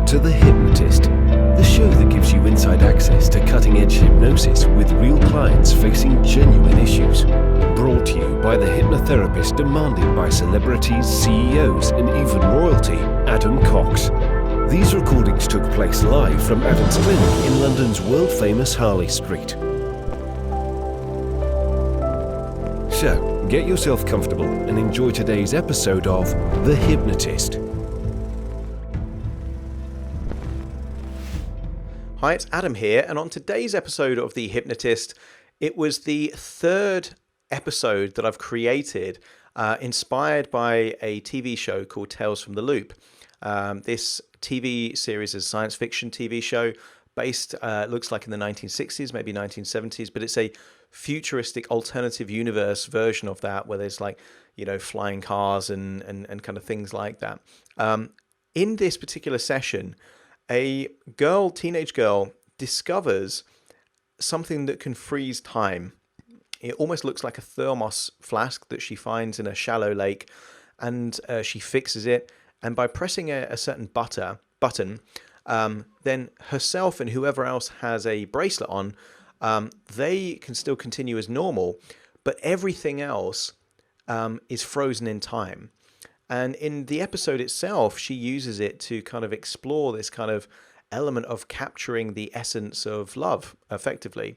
to The Hypnotist, the show that gives you inside access to cutting-edge hypnosis with real clients facing genuine issues. Brought to you by the hypnotherapist demanded by celebrities, CEOs, and even royalty, Adam Cox. These recordings took place live from Adam's clinic in London's world-famous Harley Street. So, get yourself comfortable and enjoy today's episode of The Hypnotist. Hi, it's Adam here, and on today's episode of The Hypnotist, it was the third episode that I've created inspired by a TV show called Tales from the Loop. This TV series is a science fiction TV show based, looks like in the 1960s, maybe 1970s, but it's a futuristic alternative universe version of that where there's like, you know, flying cars and kind of things like that. In this particular session, a teenage girl, discovers something that can freeze time. It almost looks like a thermos flask that she finds in a shallow lake, and she fixes it. And by pressing a certain button, then herself and whoever else has a bracelet on, they can still continue as normal, but everything else is frozen in time. And in the episode itself, she uses it to kind of explore this kind of element of capturing the essence of love, effectively.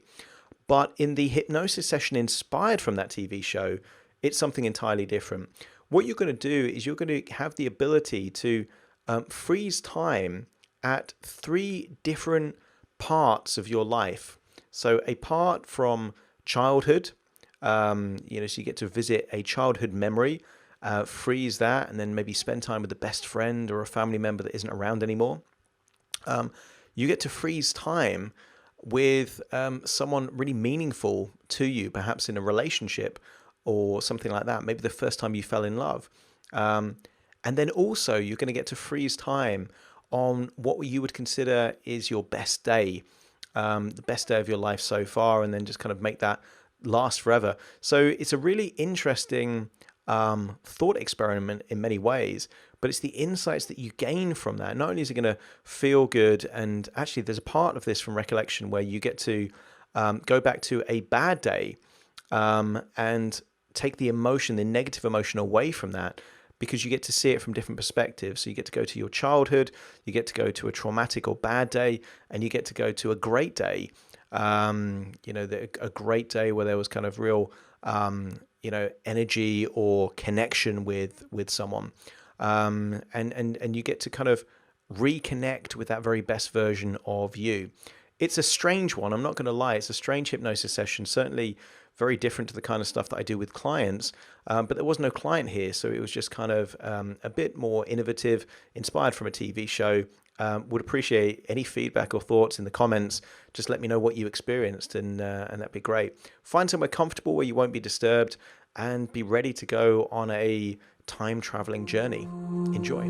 But in the hypnosis session inspired from that TV show, it's something entirely different. What you're going to do is you're going to have the ability to freeze time at 3 different parts of your life. So a part from childhood, so you get to visit a childhood memory, freeze that, and then maybe spend time with a best friend or a family member that isn't around anymore. You get to freeze time with someone really meaningful to you, perhaps in a relationship or something like that, maybe the first time you fell in love. And then also you're going to get to freeze time on what you would consider is your best day, the best day of your life so far, and then just kind of make that last forever. So it's a really interesting thought experiment in many ways, but it's the insights that you gain from that. Not only is it going to feel good, and actually there's a part of this from recollection where you get to go back to a bad day and take the emotion, the negative emotion away from that, because you get to see it from different perspectives. So you get to go to your childhood, you get to go to a traumatic or bad day, and you get to go to a great day. A great day where there was kind of real energy or connection with someone. And you get to kind of reconnect with that very best version of you. It's a strange one. I'm not going to lie. It's a strange hypnosis session, certainly very different to the kind of stuff that I do with clients. But there was no client here. So it was just kind of a bit more innovative, inspired from a TV show. Would appreciate any feedback or thoughts in the comments. Just let me know what you experienced, and that'd be great. Find somewhere comfortable where you won't be disturbed, and be ready to go on a time traveling journey. Enjoy.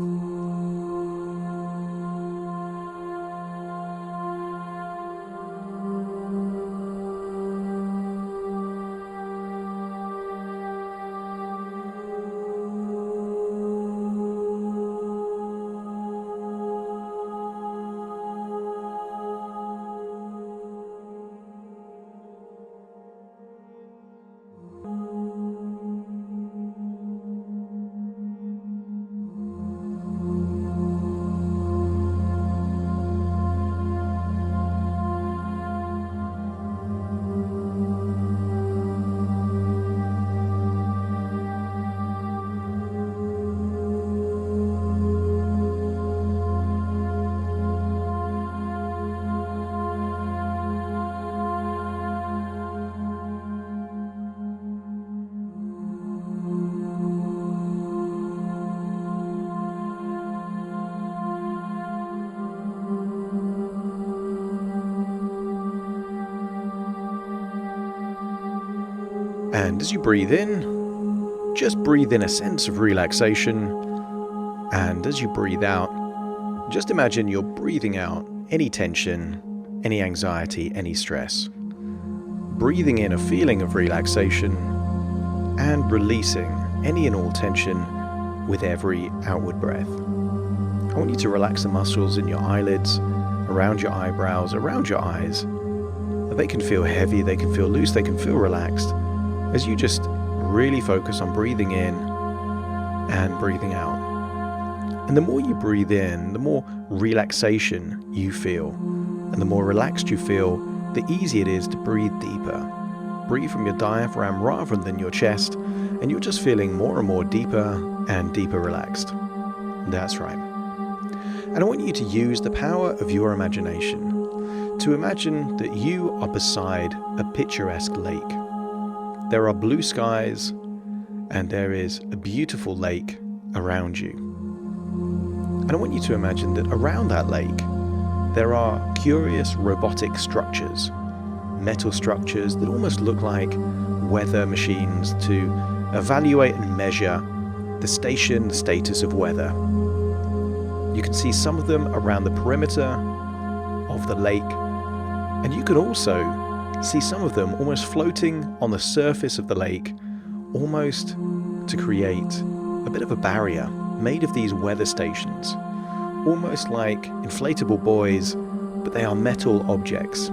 And as you breathe in, just breathe in a sense of relaxation. And as you breathe out, just imagine you're breathing out any tension, any anxiety, any stress. Breathing in a feeling of relaxation and releasing any and all tension with every outward breath. I want you to relax the muscles in your eyelids, around your eyebrows, around your eyes. They can feel heavy, they can feel loose, they can feel relaxed, as you just really focus on breathing in and breathing out. And the more you breathe in, the more relaxation you feel. And the more relaxed you feel, the easier it is to breathe deeper. Breathe from your diaphragm rather than your chest, and you're just feeling more and more deeper and deeper relaxed. That's right. And I want you to use the power of your imagination to imagine that you are beside a picturesque lake. There are blue skies and there is a beautiful lake around you. And I want you to imagine that around that lake there are curious robotic structures, metal structures that almost look like weather machines to evaluate and measure the status of weather. You can see some of them around the perimeter of the lake, and you can also see some of them almost floating on the surface of the lake, almost to create a bit of a barrier made of these weather stations, almost like inflatable buoys, but they are metal objects.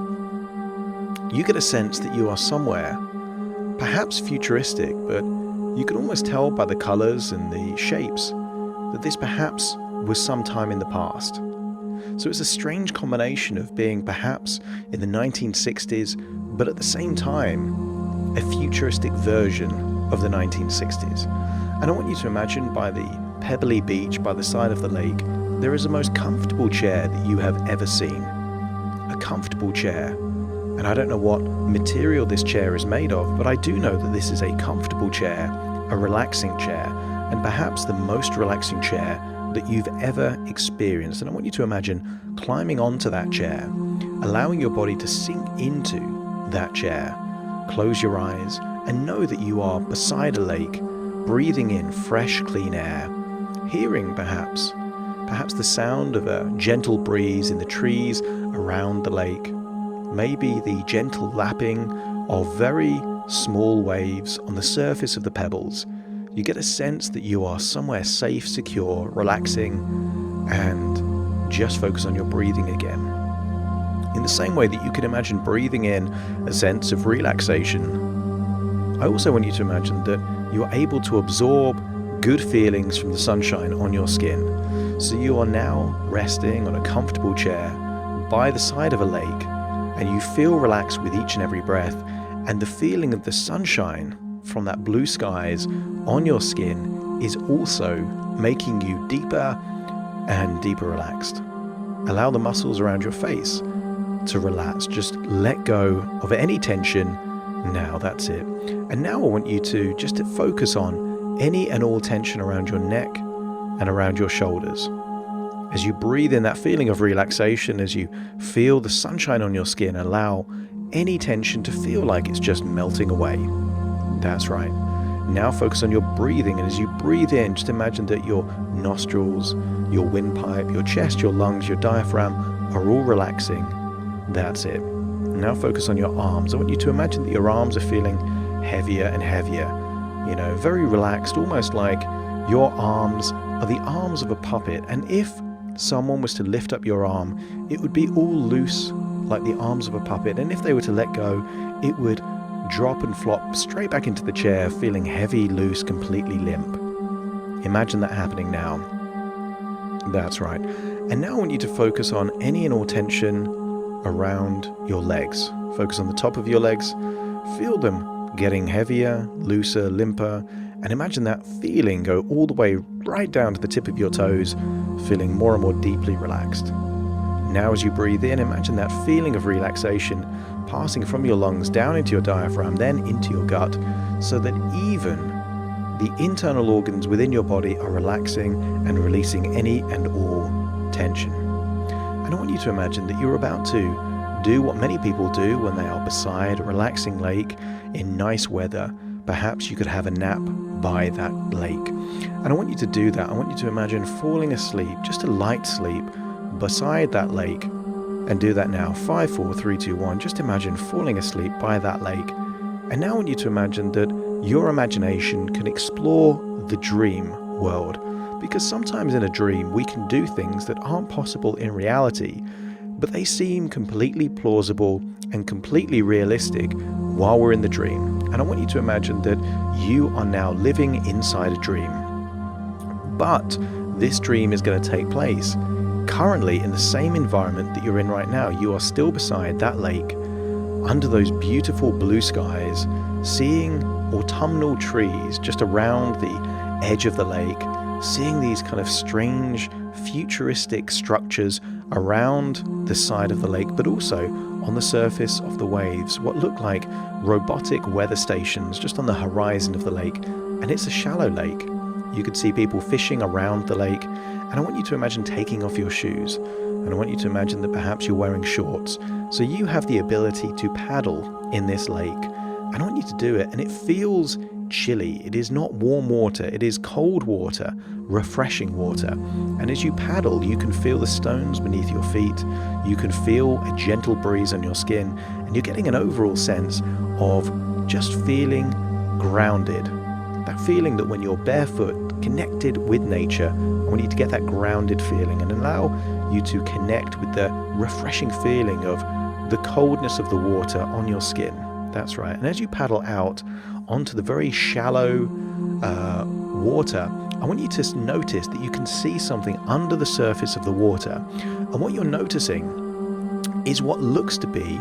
You get a sense that you are somewhere, perhaps futuristic, but you can almost tell by the colors and the shapes that this perhaps was some time in the past. So it's a strange combination of being perhaps in the 1960s, but at the same time, a futuristic version of the 1960s. And I want you to imagine by the pebbly beach by the side of the lake, there is the most comfortable chair that you have ever seen. A comfortable chair. And I don't know what material this chair is made of, but I do know that this is a comfortable chair, a relaxing chair, and perhaps the most relaxing chair that you've ever experienced. And I want you to imagine climbing onto that chair, allowing your body to sink into that chair. Close your eyes and know that you are beside a lake, breathing in fresh, clean air, hearing perhaps the sound of a gentle breeze in the trees around the lake, maybe the gentle lapping of very small waves on the surface of the pebbles. You get a sense that you are somewhere safe, secure, relaxing, and just focus on your breathing again. In the same way that you can imagine breathing in a sense of relaxation, I also want you to imagine that you are able to absorb good feelings from the sunshine on your skin. So you are now resting on a comfortable chair by the side of a lake, and you feel relaxed with each and every breath, and the feeling of the sunshine from that blue skies on your skin is also making you deeper and deeper relaxed. Allow the muscles around your face to relax. Just let go of any tension. Now that's it. And now I want you to just focus on any and all tension around your neck and around your shoulders. As you breathe in that feeling of relaxation, as you feel the sunshine on your skin, allow any tension to feel like it's just melting away. That's right. Now focus on your breathing, and as you breathe in, just imagine that your nostrils, your windpipe, your chest, your lungs, your diaphragm are all relaxing. That's it. Now focus on your arms. I want you to imagine that your arms are feeling heavier and heavier, very relaxed, almost like your arms are the arms of a puppet. And if someone was to lift up your arm, it would be all loose like the arms of a puppet. And if they were to let go, it would drop and flop straight back into the chair, feeling heavy, loose, completely limp. Imagine that happening now. That's right. And now I want you to focus on any and all tension around your legs. Focus on the top of your legs. Feel them getting heavier, looser, limper, and imagine that feeling go all the way right down to the tip of your toes, feeling more and more deeply relaxed. Now as you breathe in, imagine that feeling of relaxation passing from your lungs down into your diaphragm, then into your gut, so that even the internal organs within your body are relaxing and releasing any and all tension. And I want you to imagine that you're about to do what many people do when they are beside a relaxing lake in nice weather. Perhaps you could have a nap by that lake. And I want you to do that. I want you to imagine falling asleep, just a light sleep, beside that lake. And do that now. 5, 4, 3, 2, 1. Just imagine falling asleep by that lake. And now I want you to imagine that your imagination can explore the dream world. Because sometimes in a dream we can do things that aren't possible in reality, but they seem completely plausible and completely realistic while we're in the dream. And I want you to imagine that you are now living inside a dream. But this dream is going to take place currently in the same environment that you're in right now. You are still beside that lake, under those beautiful blue skies, seeing autumnal trees just around the edge of the lake, seeing these kind of strange futuristic structures around the side of the lake, but also on the surface of the waves, what look like robotic weather stations just on the horizon of the lake. And it's a shallow lake. You could see people fishing around the lake. And I want you to imagine taking off your shoes. And I want you to imagine that perhaps you're wearing shorts. So you have the ability to paddle in this lake. And I want you to do it. And it feels chilly. It is not warm water. It is cold water, refreshing water. And as you paddle, you can feel the stones beneath your feet. You can feel a gentle breeze on your skin. And you're getting an overall sense of just feeling grounded. That feeling that when you're barefoot, connected with nature, I want you to get that grounded feeling and allow you to connect with the refreshing feeling of the coldness of the water on your skin. That's right. And as you paddle out onto the very shallow water, I want you to notice that you can see something under the surface of the water. And what you're noticing is what looks to be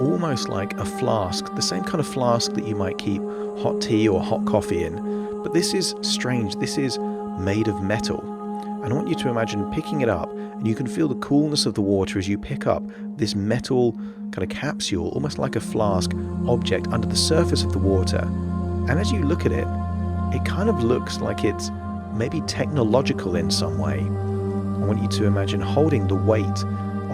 almost like a flask, the same kind of flask that you might keep hot tea or hot coffee in. But this is strange. This is made of metal. And I want you to imagine picking it up, and you can feel the coolness of the water as you pick up this metal kind of capsule, almost like a flask object under the surface of the water. And as you look at it, it kind of looks like it's maybe technological in some way. I want you to imagine holding the weight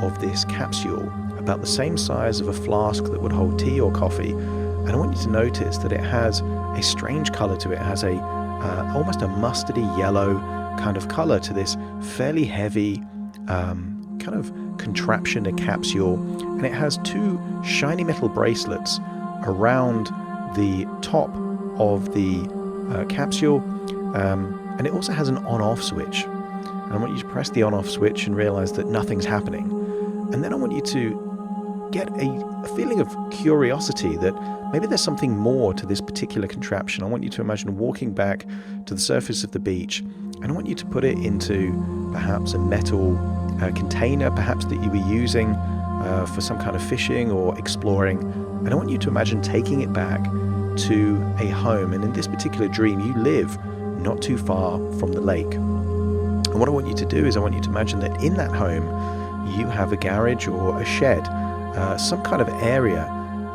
of this capsule, about the same size of a flask that would hold tea or coffee. And I want you to notice that it has a strange color to it. It has a almost a mustardy yellow kind of color to this fairly heavy kind of contraption, a capsule. And it has two shiny metal bracelets around the top of the capsule. And it also has an on-off switch. And I want you to press the on-off switch and realize that nothing's happening. And then I want you to get a feeling of curiosity that maybe there's something more to this particular contraption. I want you to imagine walking back to the surface of the beach, and I want you to put it into perhaps a metal container, perhaps that you were using for some kind of fishing or exploring. And I want you to imagine taking it back to a home. And in this particular dream, you live not too far from the lake. And what I want you to do is I want you to imagine that in that home, you have a garage or a shed, some kind of area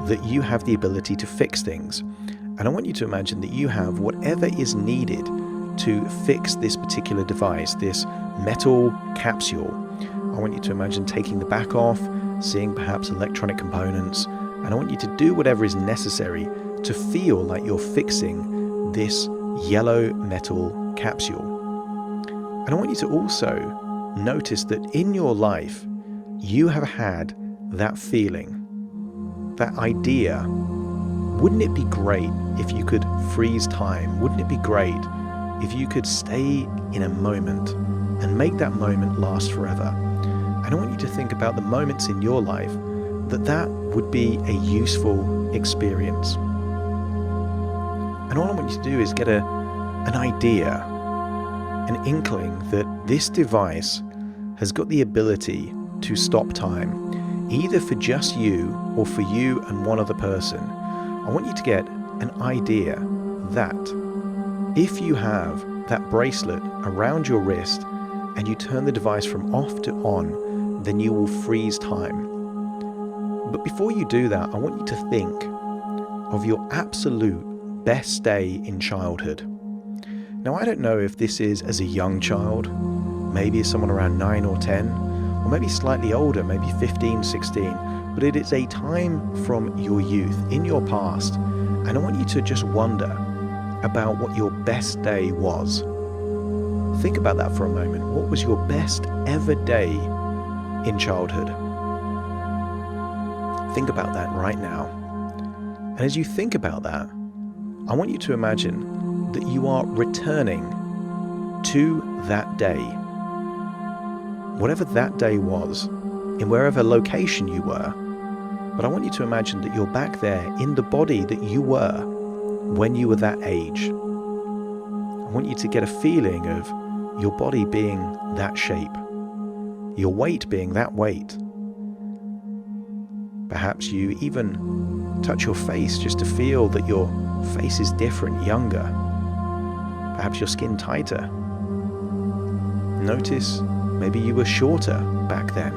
that you have the ability to fix things. And I want you to imagine that you have whatever is needed to fix this particular device, this metal capsule. I want you to imagine taking the back off, seeing perhaps electronic components, and I want you to do whatever is necessary to feel like you're fixing this yellow metal capsule. And I want you to also notice that in your life, you have had that feeling, that idea. Wouldn't it be great if you could freeze time? Wouldn't it be great if you could stay in a moment and make that moment last forever? And I want you to think about the moments in your life that would be a useful experience. And all I want you to do is get an idea, an inkling that this device has got the ability to stop time, either for just you or for you and one other person. I want you to get an idea that if you have that bracelet around your wrist and you turn the device from off to on, then you will freeze time. But before you do that, I want you to think of your absolute best day in childhood. Now, I don't know if this is as a young child, maybe as someone around 9 or 10, or maybe slightly older, maybe 15, 16, but it is a time from your youth, in your past, and I want you to just wonder about what your best day was. Think about that for a moment. What was your best ever day in childhood? Think about that right now. And as you think about that, I want you to imagine that you are returning to that day. Whatever that day was, in wherever location you were, but I want you to imagine that you're back there in the body that you were when you were that age. I want you to get a feeling of your body being that shape, your weight being that weight. Perhaps you even touch your face just to feel that your face is different, younger. Perhaps your skin tighter. Notice maybe you were shorter back then.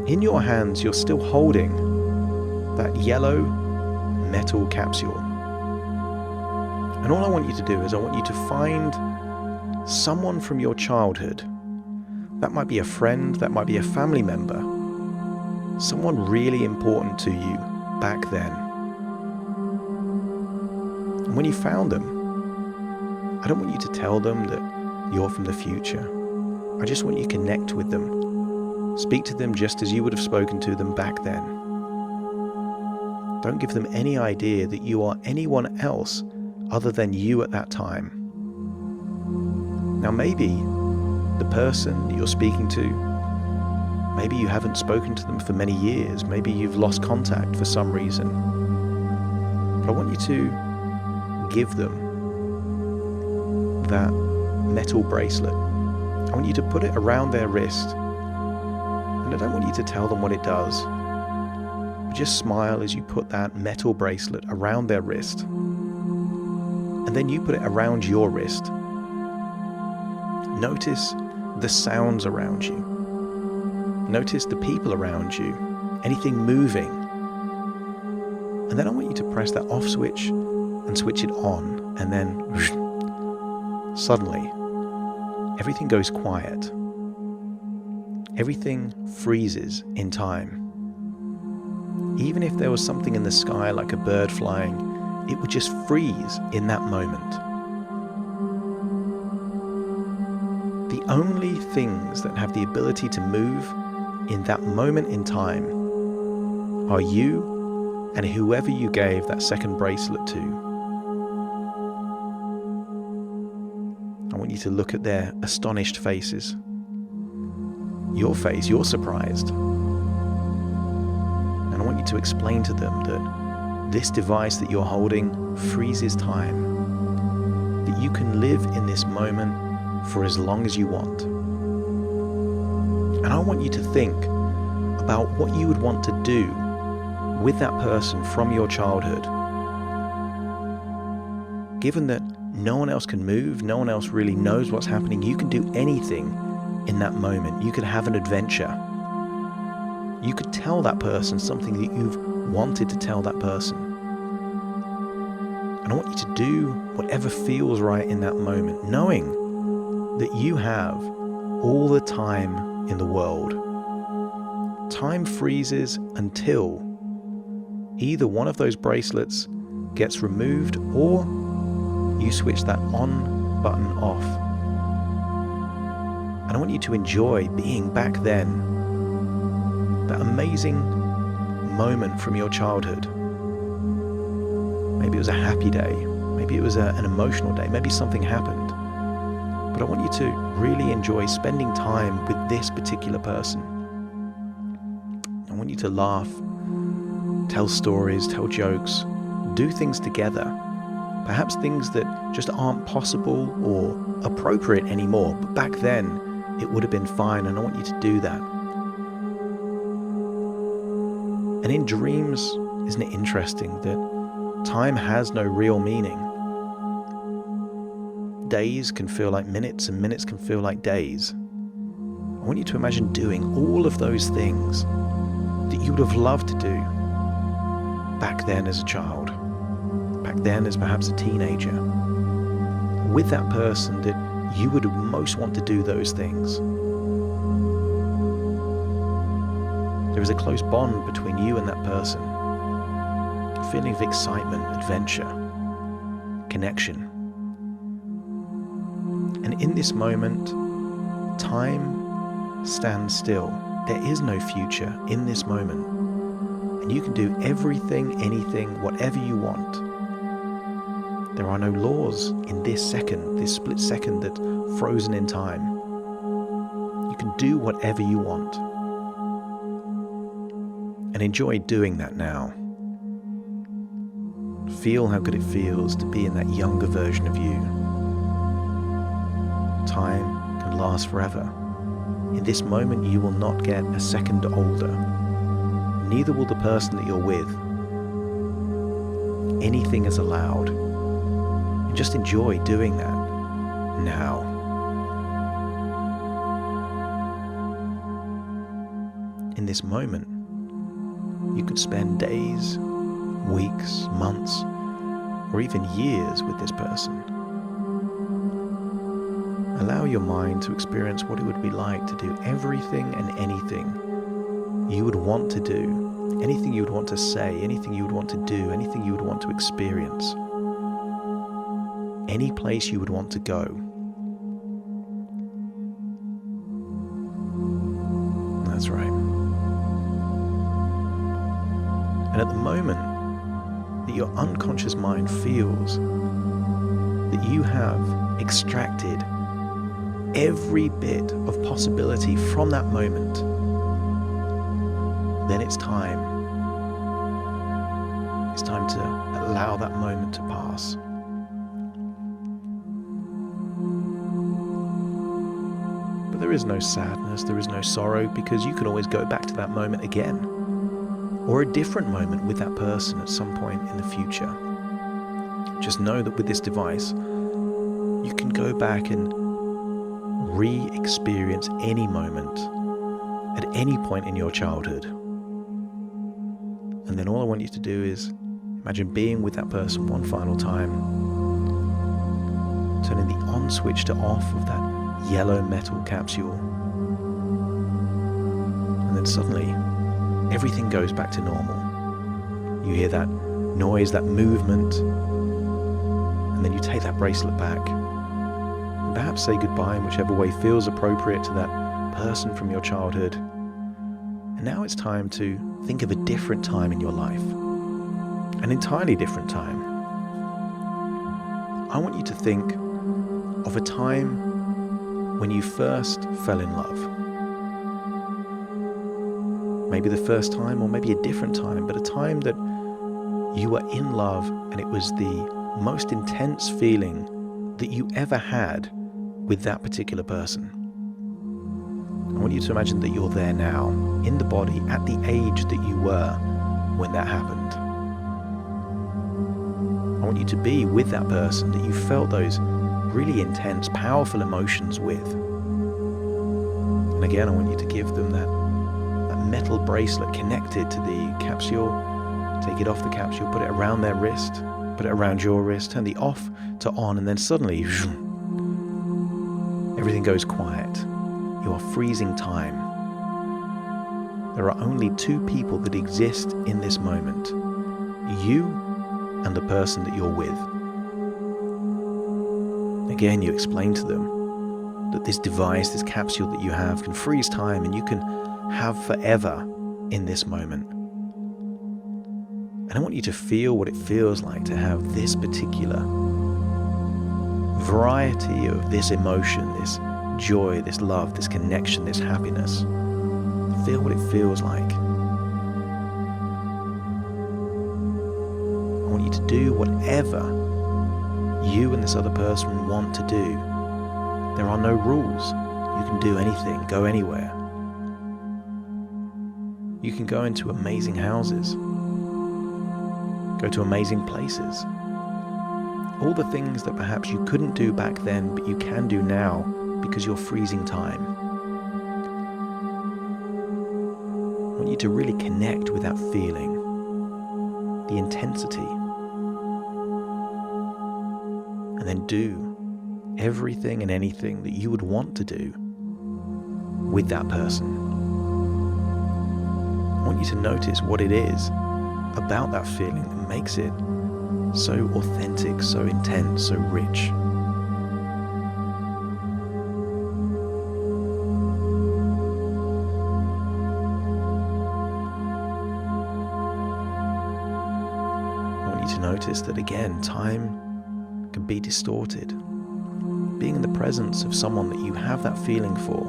In your hands, you're still holding that yellow metal capsule. And all I want you to do is I want you to find someone from your childhood. That might be a friend, that might be a family member, someone really important to you back then. And when you found them, I don't want you to tell them that you're from the future. I just want you to connect with them. Speak to them just as you would have spoken to them back then. Don't give them any idea that you are anyone else other than you at that time. Now maybe the person that you're speaking to, maybe you haven't spoken to them for many years, maybe you've lost contact for some reason. But I want you to give them that metal bracelet. I want you to put it around their wrist. And I don't want you to tell them what it does. Just smile as you put that metal bracelet around their wrist. And then you put it around your wrist. Notice the sounds around you. Notice the people around you, anything moving. And then I want you to press that off switch and switch it on. And then suddenly, everything goes quiet. Everything freezes in time. Even if there was something in the sky like a bird flying, it would just freeze in that moment. The only things that have the ability to move in that moment in time are you and whoever you gave that second bracelet to. I want you to look at their astonished faces. Your face, you're surprised. And I want you to explain to them that this device that you're holding freezes time, that you can live in this moment for as long as you want. And I want you to think about what you would want to do with that person from your childhood. Given that no one else can move, no one else really knows what's happening, you can do anything in that moment. You could have an adventure. You could tell that person something that you've wanted to tell that person. And I want you to do whatever feels right in that moment, knowing that you have all the time in the world. Time freezes until either one of those bracelets gets removed or you switch that on button off. And I want you to enjoy being back then, that amazing moment from your childhood. Maybe it was a happy day, maybe it was an emotional day, maybe something happened. But I want you to really enjoy spending time with this particular person. I want you to laugh, tell stories, tell jokes, do things together. Perhaps things that just aren't possible or appropriate anymore, but back then it would have been fine, and I want you to do that. And in dreams, isn't it interesting that time has no real meaning? Days can feel like minutes and minutes can feel like days. I want you to imagine doing all of those things that you would have loved to do back then as a child, back then as perhaps a teenager, with that person that you would most want to do those things. There is a close bond between you and that person, a feeling of excitement, adventure, connection. And in this moment, time stands still. There is no future in this moment. And you can do everything, anything, whatever you want. There are no laws in this second, this split second that's frozen in time. You can do whatever you want. And enjoy doing that now. Feel how good it feels to be in that younger version of you. Time can last forever. In this moment, you will not get a second older. Neither will the person that you're with. Anything is allowed. And just enjoy doing that now. In this moment, you could spend days, weeks, months, or even years with this person. Allow your mind to experience what it would be like to do everything and anything you would want to do, anything you would want to say, anything you would want to do, anything you would want to experience, any place you would want to go. That's right. And at the moment that your unconscious mind feels that you have extracted every bit of possibility from that moment, then it's time. It's time to allow that moment to pass. But there is no sadness, there is no sorrow, because you can always go back to that moment again, or a different moment with that person at some point in the future. Just know that with this device, you can go back and re-experience any moment at any point in your childhood. And then all I want you to do is imagine being with that person one final time, turning the on switch to off of that yellow metal capsule, and then suddenly everything goes back to normal. You hear that noise, that movement, and then you take that bracelet back. And perhaps say goodbye in whichever way feels appropriate to that person from your childhood. And now it's time to think of a different time in your life. An entirely different time. I want you to think of a time when you first fell in love. Maybe the first time, or maybe a different time, but a time that you were in love and it was the most intense feeling that you ever had with that particular person. I want you to imagine that you're there now, in the body, at the age that you were when that happened. I want you to be with that person that you felt those really intense, powerful emotions with. And again, I want you to give them that metal bracelet connected to the capsule. Take it off the capsule, put it around their wrist, put it around your wrist, turn the off to on, and then suddenly everything goes quiet. You are freezing time. There are only two people that exist in this moment. You and the person that you're with. Again, you explain to them that this device, this capsule that you have, can freeze time and you can have forever in this moment. And I want you to feel what it feels like to have this particular variety of this emotion, this joy, this love, this connection, this happiness. Feel what it feels like. I want you to do whatever you and this other person want to do. There are no rules. You can do anything, go anywhere. You can go into amazing houses, go to amazing places. All the things that perhaps you couldn't do back then, but you can do now because you're freezing time. I want you to really connect with that feeling, the intensity, and then do everything and anything that you would want to do with that person. I want you to notice what it is about that feeling that makes it so authentic, so intense, so rich. I want you to notice that again, time be distorted. Being in the presence of someone that you have that feeling for.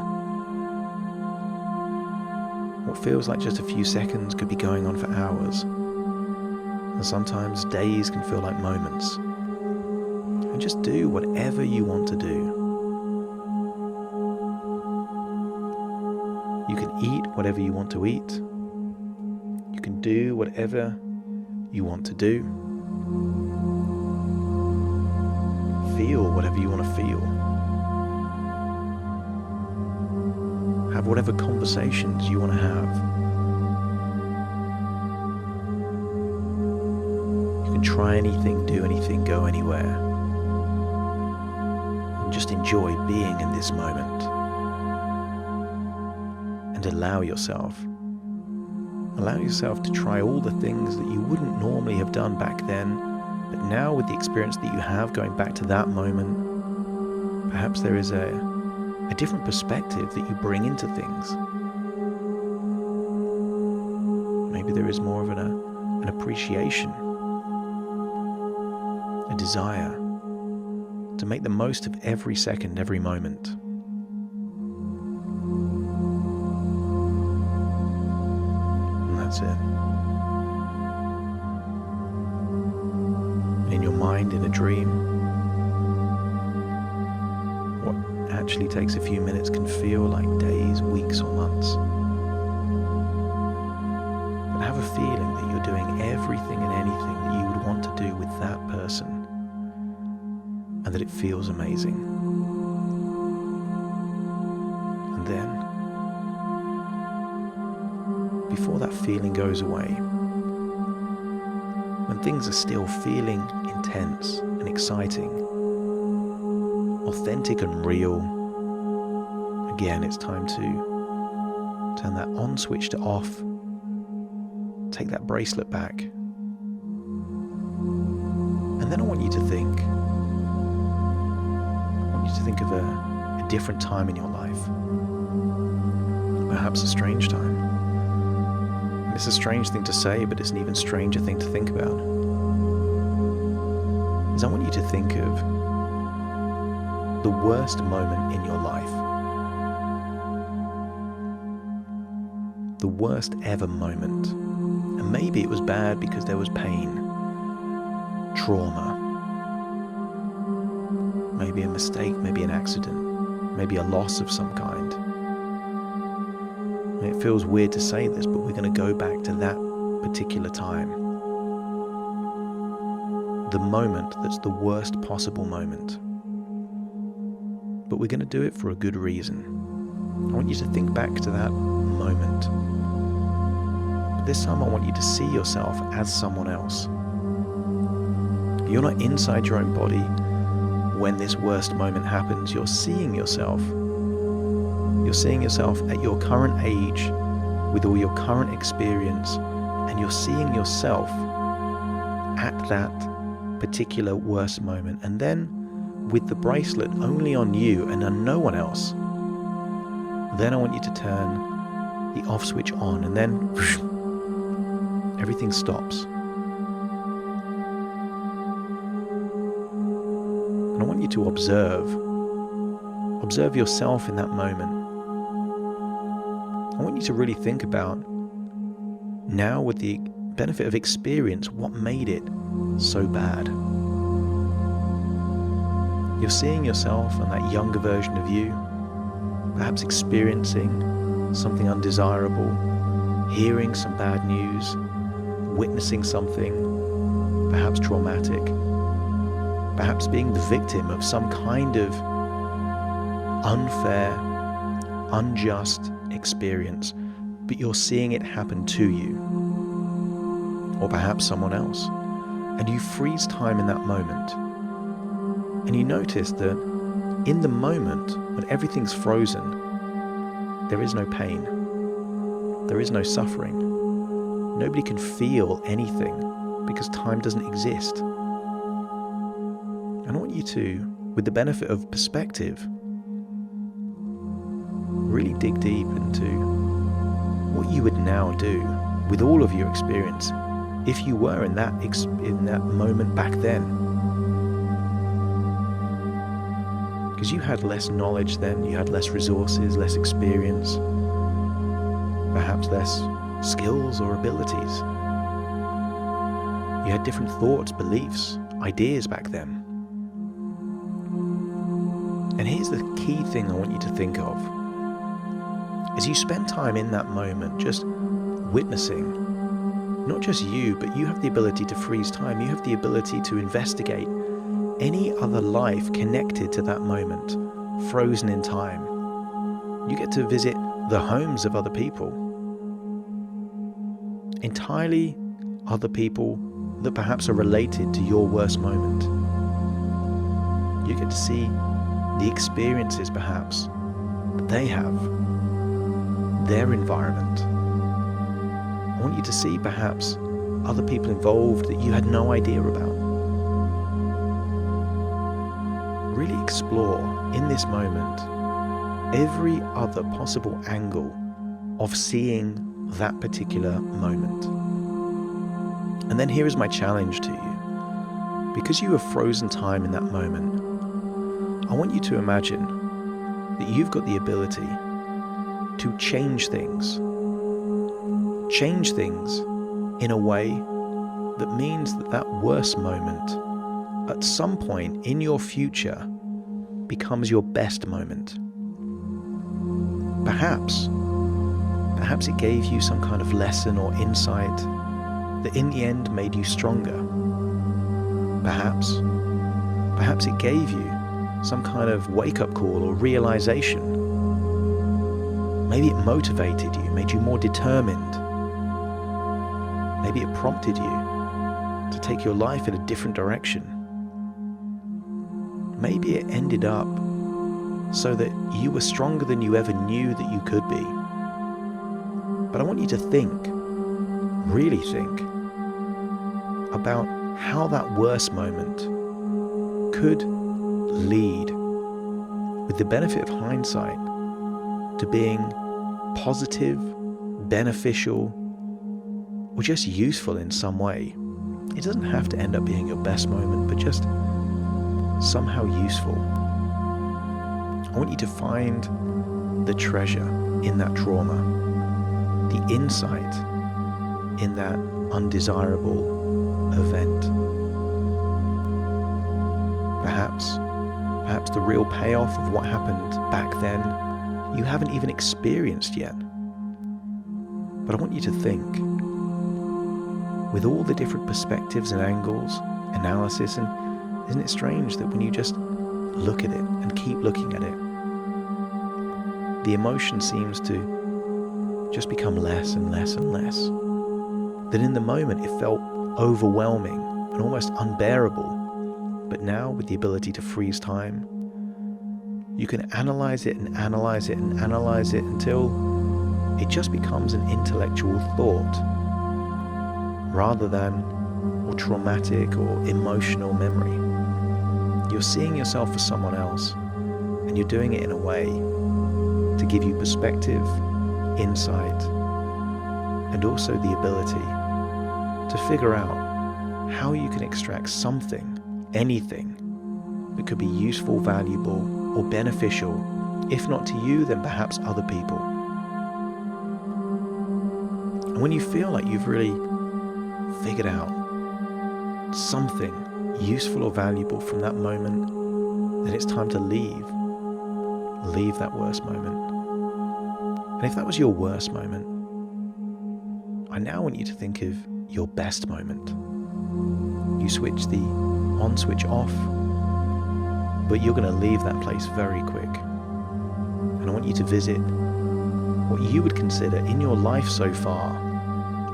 What feels like just a few seconds could be going on for hours. And sometimes days can feel like moments. And just do whatever you want to do. You can eat whatever you want to eat. You can do whatever you want to do. Feel whatever you want to feel. Have whatever conversations you want to have. You can try anything, do anything, go anywhere. And just enjoy being in this moment. And allow yourself to try all the things that you wouldn't normally have done back then, but now with the experience that you have going back to that moment, perhaps there is a different perspective that you bring into things. Maybe there is more of an appreciation, a desire to make the most of every second, every moment. And that's it. In your mind, in a dream, what actually takes a few minutes can feel like days, weeks, or months. But have a feeling that you're doing everything and anything that you would want to do with that person, and that it feels amazing. And then, before that feeling goes away, when things are still feeling intense and exciting, authentic and real, again, it's time to turn that on switch to off, take that bracelet back, and then I want you to think of a different time in your life, perhaps a strange time. It's a strange thing to say, but it's an even stranger thing to think about. Is I want you to think of the worst moment in your life. The worst ever moment. And maybe it was bad because there was pain, trauma, maybe a mistake, maybe an accident, maybe a loss of some kind. And it feels weird to say this, but we're going to go back to that particular time. The moment that's the worst possible moment. But we're going to do it for a good reason. I want you to think back to that moment. But this time I want you to see yourself as someone else. You're not inside your own body when this worst moment happens. You're seeing yourself. You're seeing yourself at your current age with all your current experience, and you're seeing yourself at that particular worst moment. And then with the bracelet only on you and on no one else, then I want you to turn the off switch on, and then whoosh, everything stops. And I want you to observe yourself in that moment. I want you to really think about, now with the benefit of experience, what made it so bad. You're seeing yourself and that younger version of you, perhaps experiencing something undesirable, hearing some bad news, witnessing something perhaps traumatic, perhaps being the victim of some kind of unfair, unjust experience, but you're seeing it happen to you, or perhaps someone else. And you freeze time in that moment. And you notice that in the moment, when everything's frozen, there is no pain. There is no suffering. Nobody can feel anything because time doesn't exist. And I want you to, with the benefit of perspective, really dig deep into what you would now do with all of your experience if you were in that moment back then. Because you had less knowledge then, you had less resources, less experience, perhaps less skills or abilities. You had different thoughts, beliefs, ideas back then. And here's the key thing I want you to think of. As you spend time in that moment, just witnessing, not just you, but you have the ability to freeze time. You have the ability to investigate any other life connected to that moment, frozen in time. You get to visit the homes of other people. Entirely other people that perhaps are related to your worst moment. You get to see the experiences perhaps that they have, their environment. I want you to see perhaps other people involved that you had no idea about. Really explore in this moment every other possible angle of seeing that particular moment. And then here is my challenge to you. Because you have frozen time in that moment, I want you to imagine that you've got the ability to change things in a way that means that that worst moment at some point in your future becomes your best moment. Perhaps it gave you some kind of lesson or insight that in the end made you stronger. Perhaps it gave you some kind of wake-up call or realization. Maybe it motivated you, made you more determined. Maybe it prompted you to take your life in a different direction. Maybe it ended up so that you were stronger than you ever knew that you could be. But I want you to think, really think, about how that worst moment could lead, with the benefit of hindsight, to being positive, beneficial, or just useful in some way. It doesn't have to end up being your best moment, but just somehow useful. I want you to find the treasure in that trauma, the insight in that undesirable event. Perhaps the real payoff of what happened back then you haven't even experienced yet. But I want you to think, with all the different perspectives and angles, analysis, and isn't it strange that when you just look at it and keep looking at it, the emotion seems to just become less and less and less. That in the moment it felt overwhelming and almost unbearable. But now, with the ability to freeze time, you can analyze it and analyze it and analyze it until it just becomes an intellectual thought rather than a traumatic or emotional memory. You're seeing yourself as someone else, and you're doing it in a way to give you perspective, insight, and also the ability to figure out how you can extract something, anything, that could be useful, valuable, or beneficial, if not to you, then perhaps other people. And when you feel like you've really figured out something useful or valuable from that moment, then it's time to leave that worst moment. And if that was your worst moment, I now want you to think of your best moment. You switch the on switch off, but you're going to leave that place very quick. And I want you to visit what you would consider in your life so far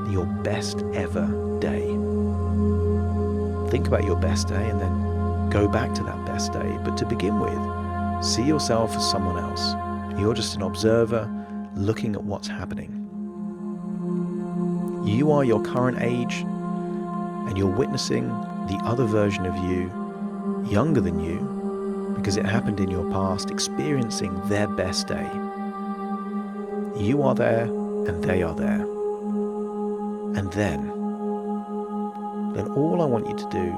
your best ever day. Think about your best day and then go back to that best day. But to begin with, see yourself as someone else. You're just an observer looking at what's happening. You are your current age, and you're witnessing the other version of you, younger than you, because it happened in your past, experiencing their best day. You are there, and they are there. And then all I want you to do,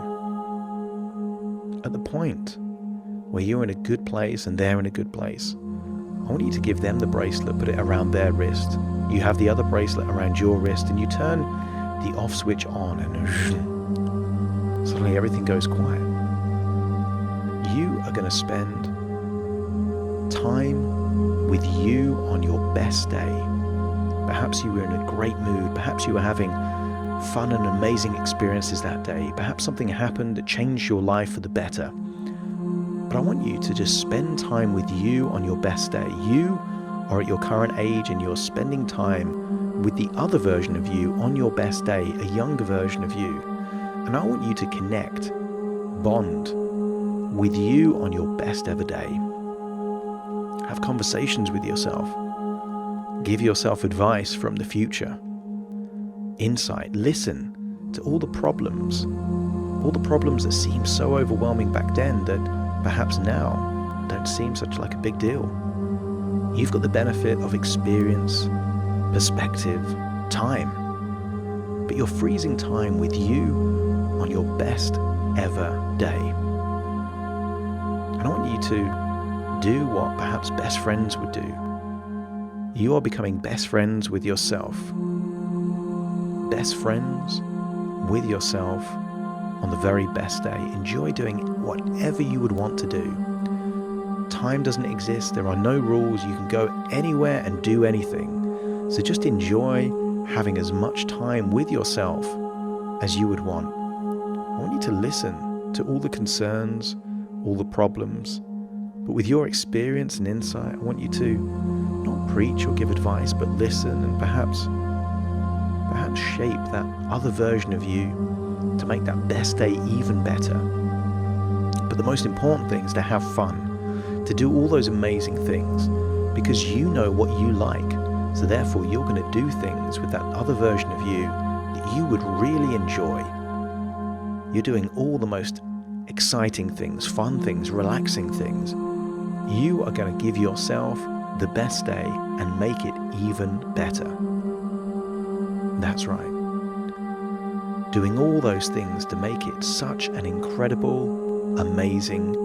at the point where you're in a good place and they're in a good place. I want you to give them the bracelet, put it around their wrist. You have the other bracelet around your wrist, and you turn the off switch on, and suddenly everything goes quiet. You are going to spend time with you on your best day. Perhaps you were in a great mood. Perhaps you were having fun and amazing experiences that day. Perhaps something happened that changed your life for the better. But I want you to just spend time with you on your best day. You are at your current age and you're spending time with the other version of you on your best day, a younger version of you. And I want you to connect, bond with you on your best ever day. Have conversations with yourself. Give yourself advice from the future. Insight. Listen to all the problems that seemed so overwhelming back then that perhaps now don't seem such like a big deal. You've got the benefit of experience, perspective, time, but you're freezing time with you on your best ever day. And I want you to do what perhaps best friends would do. You are becoming best friends with yourself. Best friends with yourself on the very best day. Enjoy doing whatever you would want to do. Time doesn't exist. There are no rules. You can go anywhere and do anything. So just enjoy having as much time with yourself as you would want. I want you to listen to all the concerns, all the problems, but with your experience and insight, I want you to not preach or give advice, but listen and perhaps shape that other version of you to make that best day even better. But the most important thing is to have fun, to do all those amazing things, because you know what you like. So therefore, you're going to do things with that other version of you that you would really enjoy. You're doing all the most exciting things, fun things, relaxing things. You are going to give yourself the best day and make it even better. That's right. Doing all those things to make it such an incredible, amazing,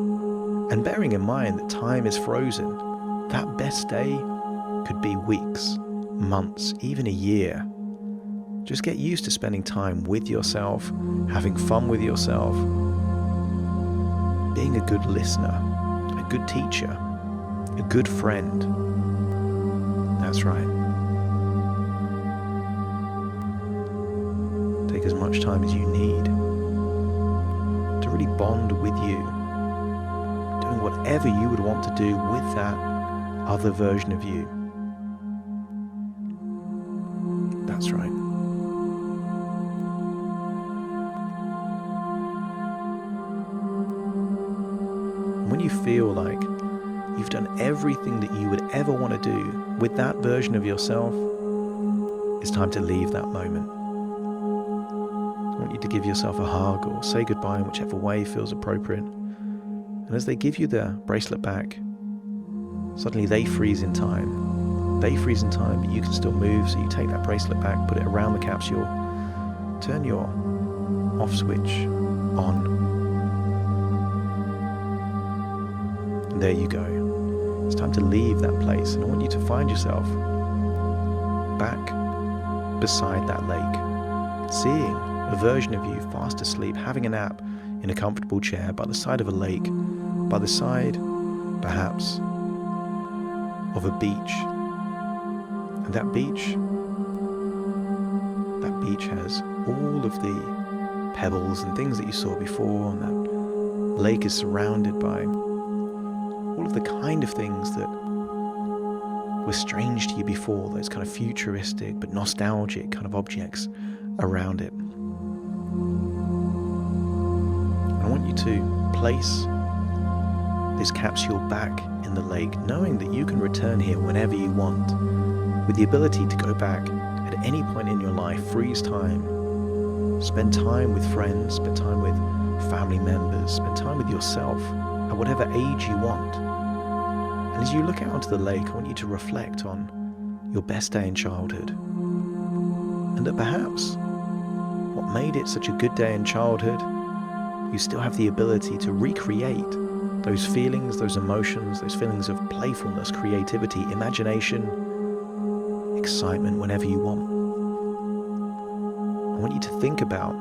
and bearing in mind that time is frozen, that best day could be weeks, months, even a year. Just get used to spending time with yourself, having fun with yourself, being a good listener, a good teacher, a good friend. That's right. Take as much time as you need to really bond with you, doing whatever you would want to do with that other version of you. That's right. When you feel like you've done everything that you would ever want to do with that version of yourself, it's time to leave that moment. I want you to give yourself a hug or say goodbye in whichever way feels appropriate. And as they give you the bracelet back, suddenly they freeze in time. They freeze in time, but you can still move, so you take that bracelet back, put it around the capsule, turn your off switch on. And there you go. It's time to leave that place, and I want you to find yourself back beside that lake, seeing a version of you fast asleep, having a nap in a comfortable chair by the side of a lake, by the side, perhaps, of a beach. And that beach has all of the pebbles and things that you saw before, and that lake is surrounded by all of the kind of things that were strange to you before, those kind of futuristic but nostalgic kind of objects around it. I want you to place this capsule back in the lake, knowing that you can return here whenever you want, with the ability to go back at any point in your life, freeze time, spend time with friends, spend time with family members, spend time with yourself at whatever age you want. And as you look out onto the lake, I want you to reflect on your best day in childhood, and that perhaps what made it such a good day in childhood, you still have the ability to recreate those feelings, those emotions, those feelings of playfulness, creativity, imagination, excitement whenever you want. I want you to think about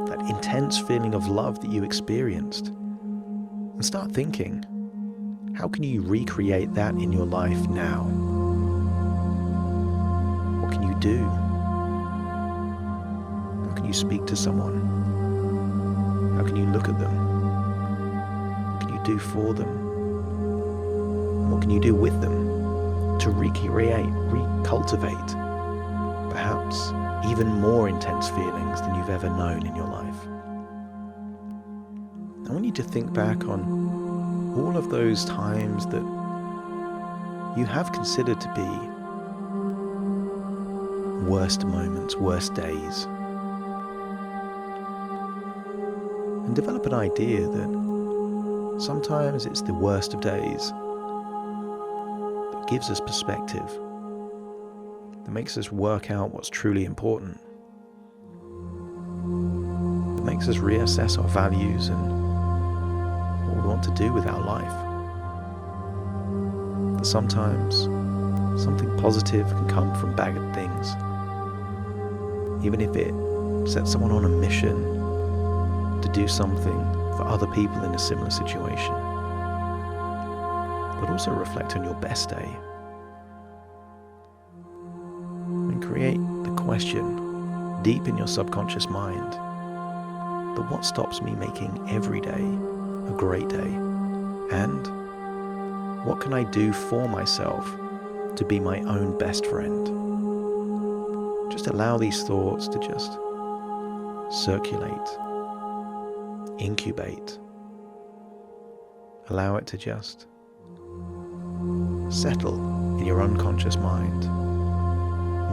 that intense feeling of love that you experienced and start thinking, how can you recreate that in your life now? What can you do? How can you speak to someone? How can you look at them? What can you do for them? And what can you do with them to recreate, recultivate, perhaps even more intense feelings than you've ever known in your life? I want you to think back on all of those times that you have considered to be worst moments, worst days. And develop an idea that sometimes it's the worst of days that gives us perspective, that makes us work out what's truly important, that makes us reassess our values and what we want to do with our life. That sometimes something positive can come from bad things, even if it sets someone on a mission to do something for other people in a similar situation. But also reflect on your best day and create the question deep in your subconscious mind that what stops me making every day a great day, and what can I do for myself to be my own best friend? Just allow these thoughts to just circulate, incubate. Allow it to just settle in your unconscious mind,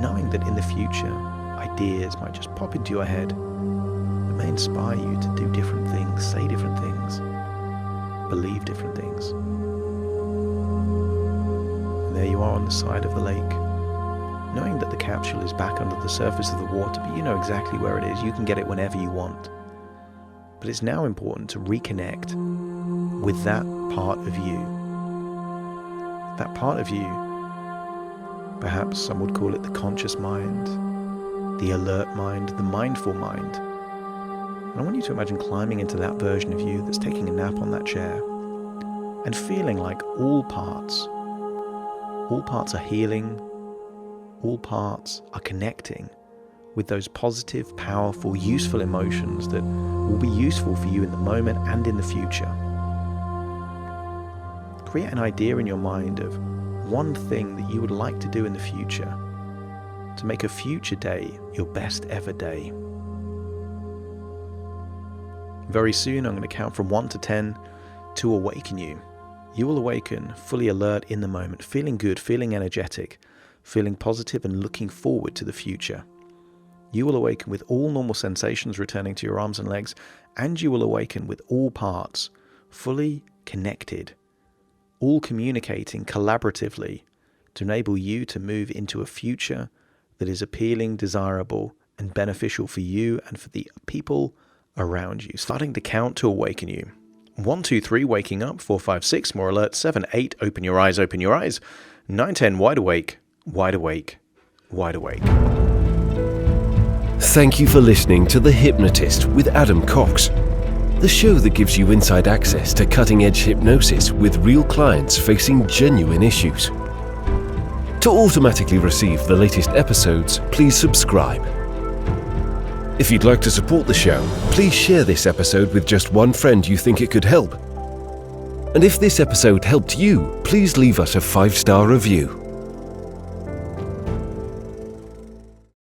knowing that in the future ideas might just pop into your head that may inspire you to do different things, say different things, believe different things. And there you are on the side of the lake, knowing that the capsule is back under the surface of the water, but you know exactly where it is. You can get it whenever you want. But it's now important to reconnect with that part of you. That part of you, perhaps some would call it the conscious mind, the alert mind, the mindful mind. And I want you to imagine climbing into that version of you that's taking a nap on that chair and feeling like all parts are healing, all parts are connecting with those positive, powerful, useful emotions that will be useful for you in the moment and in the future. Create an idea in your mind of one thing that you would like to do in the future to make a future day your best ever day. Very soon I'm going to count from 1 to 10 to awaken you. You will awaken fully alert in the moment, feeling good, feeling energetic, feeling positive and looking forward to the future. You will awaken with all normal sensations returning to your arms and legs, and you will awaken with all parts fully connected, all communicating collaboratively to enable you to move into a future that is appealing, desirable, and beneficial for you and for the people around you. Starting to count to awaken you. 1, 2, 3, waking up. 4, 5, 6, more alert. 7, 8, open your eyes, open your eyes. 9, 10, wide awake, wide awake, wide awake. Thank you for listening to The Hypnotist with Adam Cox, the show that gives you inside access to cutting-edge hypnosis with real clients facing genuine issues. To automatically receive the latest episodes, please subscribe. If you'd like to support the show, please share this episode with just one friend you think it could help. And if this episode helped you, please leave us a 5-star review.